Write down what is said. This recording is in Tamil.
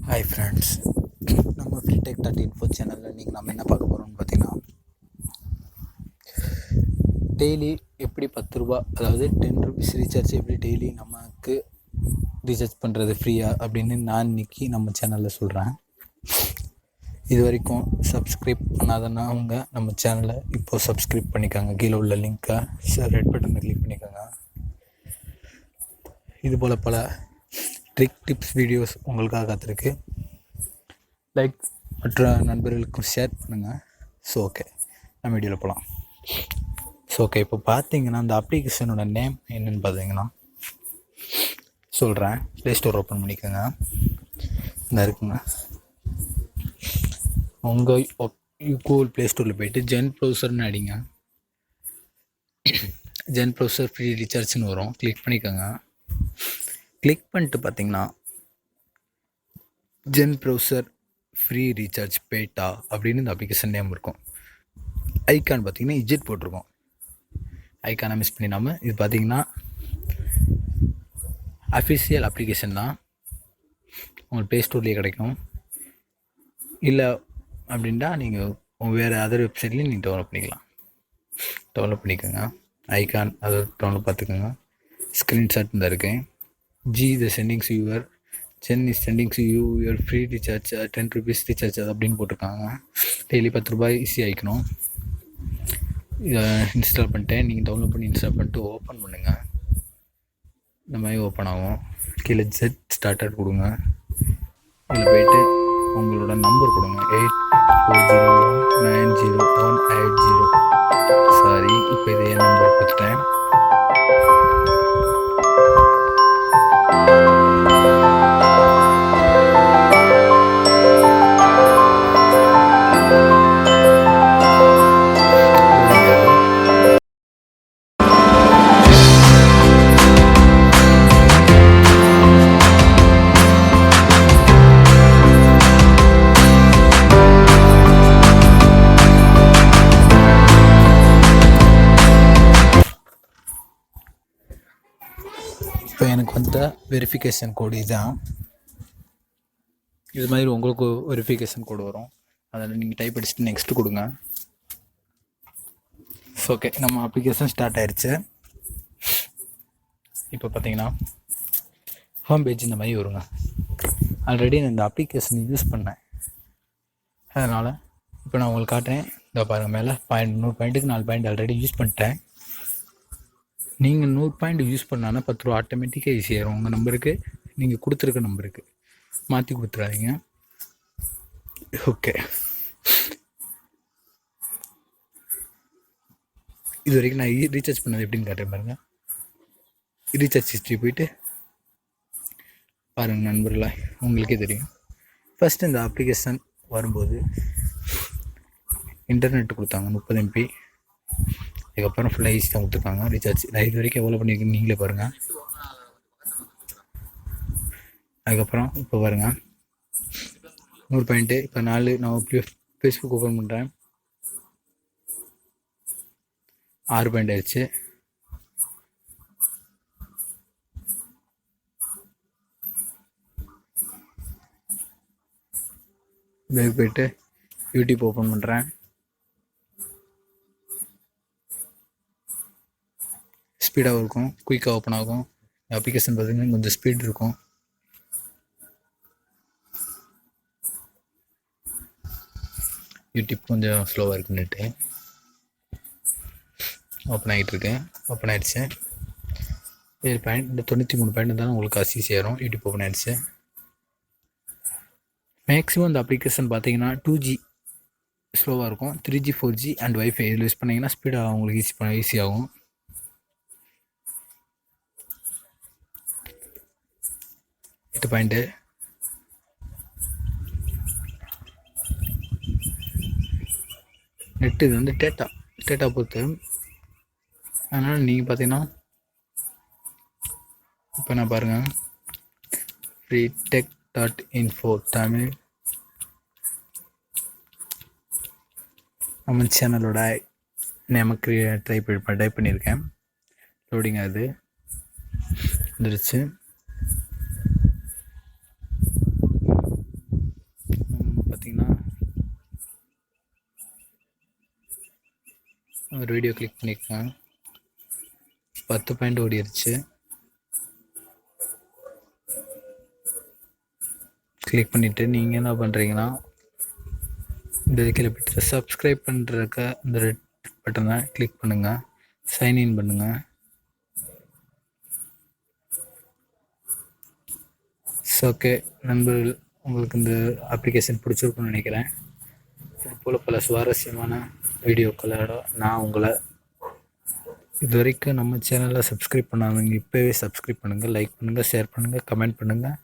ஹாய் ஃப்ரெண்ட்ஸ், நம்ம ஃப்ரீடெக்.info சேனலில் நீங்கள் நம்ம என்ன பார்க்க போகிறோம்னு பார்த்தீங்கன்னா, டெய்லி எப்படி 10 ரூபா, அதாவது 10 ருபீஸ் ரீசார்ஜ் எப்படி டெய்லி நமக்கு ரீசார்ஜ் பண்ணுறது ஃப்ரீயாக அப்படின்னு நான் இன்றைக்கி நம்ம சேனலில் சொல்கிறேன். இது வரைக்கும் சப்ஸ்கிரைப் பண்ணாதவங்க நம்ம சேனலை இப்போது சப்ஸ்கிரைப் பண்ணிக்கோங்க. கீழே உள்ள லிங்க்கை ரெட் பட்டனை கிளிக் பண்ணிக்கோங்க. இதுபோல் பல டிப்ஸ் வீடியோஸ் உங்களுக்காக காத்திருக்கு. லைக் மற்ற நண்பர்களுக்கும் ஷேர் பண்ணுங்கள். ஓகே, நம்ம வீடியோவில் போகலாம். ஓகே, இப்போ பார்த்தீங்கன்னா இந்த அப்ளிகேஷனோட நேம் என்னென்னு பார்த்தீங்கன்னா சொல்கிறேன். ப்ளே ஸ்டோர் ஓப்பன் பண்ணிக்கோங்க. இந்த இருக்குங்க, உங்கள் கூகுள் ப்ளே ஸ்டோரில் போய்ட்டு ஜென் ப்ரௌசர்னு அடிங்க. ஜென் ப்ரௌசர் ஃப்ரீ ரீசார்ஜ்னு வரும், கிளிக் பண்ணிக்கோங்க. கிளிக் பண்ணிட்டு பார்த்தீங்கன்னா ஜென் ப்ரௌசர் ஃப்ரீ ரீசார்ஜ் பேட்டா அப்படின்னு இந்த அப்ளிகேஷன் நேம் இருக்கும். ஐக்கான் பார்த்தீங்கன்னா இஜெட் போட்டிருக்கோம். ஐக்கானை மிஸ் பண்ணிடாமல், இது பார்த்தீங்கன்னா அஃபிஷியல் அப்ளிகேஷன் தான், உங்களுக்கு ப்ளே ஸ்டோர்லேயே கிடைக்கும். இல்லை அப்படின்ட்டா நீங்கள் வேறு அதர் வெப்சைட்லேயும் நீங்கள் டவுன்லோட் பண்ணிக்கோங்க. ஐக்கான் அதை டவுன்லோட் பார்த்துக்கோங்க. ஸ்க்ரீன்ஷாட் இந்த இருக்கேன். த சென்டிங்ஸ் your Jen is sending to you your free recharge 10 rupees recharge அப்படின்னு போட்டிருக்காங்க. டெய்லி 10 ரூபாய் ஈஸி ஆகிக்கணும். இதை இன்ஸ்டால் பண்ணிட்டேன். நீங்கள் டவுன்லோட் பண்ணி இன்ஸ்டால் பண்ணிட்டு ஓப்பன் பண்ணுங்கள். இந்த மாதிரி ஓப்பன் ஆகும். கீழே ஜெட் ஸ்டார்டட் கொடுங்க. இதில் போய்ட்டு உங்களோட நம்பர் கொடுங்க. 84090180. சாரி, இப்போ இது என் நம்பர் கொடுத்துட்டேன். இப்போ எனக்கு வந்த வெரிஃபிகேஷன் கோடு இதுதான். இது மாதிரி உங்களுக்கு வெரிஃபிகேஷன் கோடு வரும். அதில் நீங்கள் டைப் அடிச்சுட்டு நெக்ஸ்ட்டு கொடுங்க. ஓகே, நம்ம அப்ளிகேஷன் ஸ்டார்ட் ஆயிடுச்சு. இப்போ பார்த்தீங்கன்னா ஹோம் பேஜ் இந்த மாதிரி வருங்க. ஆல்ரெடி நான் இந்த அப்ளிகேஷன் யூஸ் பண்ணேன், அதனால் இப்போ நான் உங்களுக்கு காட்டுறேன். இந்த பாருங்கள், மேலே 100 பாயிண்ட்டுக்கு 4 பாயிண்ட் ஆல்ரெடி யூஸ் பண்ணிட்டேன். நீங்கள் 100 பாயிண்ட் யூஸ் பண்ணால் 10 ரூபா ஆட்டோமேட்டிக்காக ஈஸியாகிடும். உங்கள் நம்பருக்கு, நீங்கள் கொடுத்துருக்க நம்பருக்கு மாற்றி கொடுத்துடாதீங்க. ஓகே, இது வரைக்கும் நான் ரீசார்ஜ் பண்ணது எப்படின்னு காட்டுறேன் பாருங்கள். ரீசார்ஜ் ஹிஸ்ட்ரி போயிட்டு பாருங்கள் நண்பர்களா, உங்களுக்கே தெரியும். ஃபஸ்ட்டு இந்த அப்ளிகேஷன் வரும்போது இன்டர்நெட் கொடுத்தாங்க 30 MB. அதுக்கப்புறம் ஃபுல்லாக ஈஸி தான் கொடுத்துருக்காங்க ரீசார்ஜ். நான் இது வரைக்கும் எவ்வளோ பண்ணியிருக்கேன்னு நீங்களே பாருங்கள். அதுக்கப்புறம் இப்போ பாருங்கள் 100 பாயிண்ட்டு. இப்போ 4 நான் ஃபேஸ்புக் ஓப்பன் பண்ணுறேன். 6 பாயிண்ட் ஆயிடுச்சு. பேக் போய்ட்டு யூடியூப் ஓப்பன் பண்ணுறேன். ஸ்பீடாகவும் இருக்கும், குயிக்காக ஓப்பன் ஆகும். அப்ளிகேஷன் பார்த்திங்கன்னா கொஞ்சம் ஸ்பீட் இருக்கும். யூடியூப் கொஞ்சம் ஸ்லோவாக இருக்குன்னுட்டு ஓப்பன் ஆகிட்டுருக்கு. ஓப்பன் ஆகிடுச்சு. 7 பாயிண்ட், இந்த 93 பாயிண்ட் இருந்தாலும் உங்களுக்கு காசு சேரும். யூடியூப் ஓப்பன் ஆகிடுச்சு. மேக்ஸிமம் இந்த அப்ளிகேஷன் பார்த்தீங்கன்னா 2G ஸ்லோவாக இருக்கும். 3G 4G அண்ட் வைஃபை இதில் யூஸ் பண்ணிங்கன்னா ஸ்பீடாக உங்களுக்கு ஈஸியாகும். பாயிண்ட்டு நெட்டு, இது வந்து டேட்டா பொறுத்து. அதனால் நீங்கள் பார்த்தீங்கன்னா இப்போ நான் பாருங்கள், freetech.info தமிழ் நம்ம சேனலோட நமக்கு டைப் பண்ணியிருக்கேன். லோடிங் ஆகுது, வந்துடுச்சு. ஒரு வீடியோ கிளிக் பண்ணிக்கோங்க. 10 பாயிண்ட் ஓடிடுச்சு. கிளிக் பண்ணிவிட்டு நீங்கள் என்ன பண்ணுறீங்கன்னா, இந்த கீழே போய்ட்டு சப்ஸ்கிரைப் பண்ணுறக்க இந்த ரெட் பட்டனை கிளிக் பண்ணுங்கள். சைன்இன் பண்ணுங்கள். ஓகே நண்பர்கள், உங்களுக்கு இந்த அப்ளிகேஷன் பிடிச்சிருக்குன்னு நினைக்கிறேன். இது போல் பல சுவாரஸ்யமான வீடியோக்களோட நான் உங்களை இது வரைக்கும் நம்ம சேனலில் சப்ஸ்கிரைப் பண்ணாதவங்க இப்போவே சப்ஸ்கிரைப் பண்ணுங்கள், லைக் பண்ணுங்கள், ஷேர் பண்ணுங்கள், கமெண்ட் பண்ணுங்கள்.